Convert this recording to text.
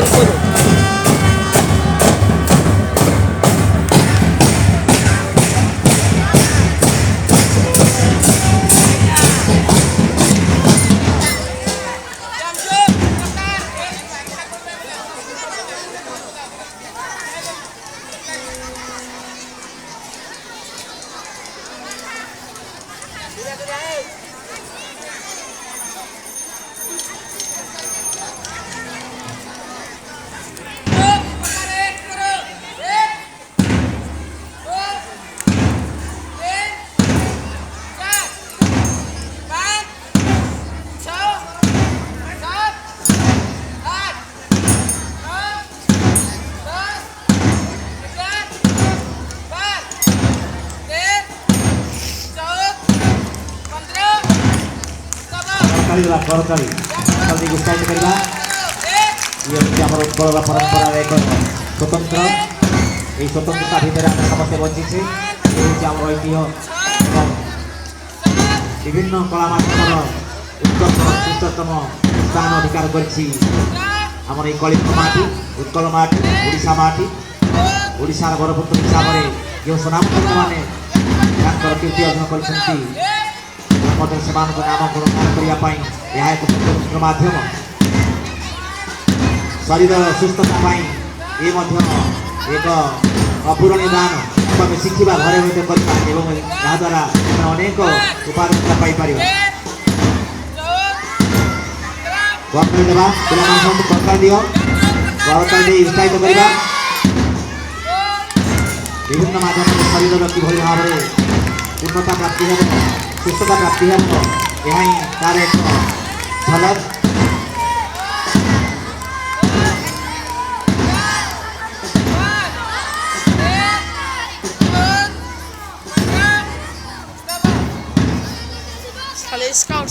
Full. ସରକାରୀ ଉତ୍ସାହିତ କରିବା ଇଏ ହେଉଛି ଆମର ଉତ୍କଳର ପରମ୍ପରାର ଏକ ସ୍ୱତନ୍ତ୍ର ଏହି ସ୍ୱତନ୍ତ୍ରତା ଭିତରେ ଆମେ ସମସ୍ତେ ବଞ୍ଚିଛେ ଏ ହେଉଛି ଆମର ଐତିହ୍ୟ ଏବଂ ବିଭିନ୍ନ କଳା ମାଧ୍ୟମର ଉତ୍କୃଷ୍ଟତମ ସ୍ଥାନ ଅଧିକାର କରିଛି ଆମର ଏହି କଳିଙ୍ଗ ମାଟି ଉତ୍କଳ ମାଟି ଓଡ଼ିଶା ମାଟି ଓଡ଼ିଶାର ବରପୁତ୍ର ହିସାବରେ ଯେଉଁ ସ୍ୱନାମଧନ୍ୟମାନେ ତାଙ୍କର କୀର୍ତ୍ତି ଅର୍ଜନ କରିଛନ୍ତି ମଧ୍ୟ ସେମାନଙ୍କ ନାମକୁ ରକ୍ଷା କରିବା ପାଇଁ ଏହା ଏକ ସ୍ୱତନ୍ତ୍ର ମାଧ୍ୟମ ଶରୀର ସୁସ୍ଥତା ପାଇଁ ଏ ମଧ୍ୟ ଏକ ଅପୂରଣୀୟ ଦାନ ଆମେ ଶିଖିବା ଘରେ ମଧ୍ୟ କରିବା ଏବଂ ଯାହାଦ୍ୱାରା ଆମେ ଅନେକ ଉପାଦାନ ପାଇପାରିବା କରତାଳି ଦେବା ପିଲାମାନେ ସମସ୍ତେ କରତାଳି ଦିଅ କରତାଳି ଦେଇ ଉତ୍ସାହିତ କରିବା ବିଭିନ୍ନ ମାଧ୍ୟମରେ ଶରୀରର କିଭଳି ଭାବରେ ପୂର୍ଣ୍ଣତା ପ୍ରାପ୍ତି ହେବ ସୁସ୍ଥତା ପ୍ରାପ୍ତି ହେବ ଏହା ହିଁ ତାର ଏକ ଝଲକ Scout,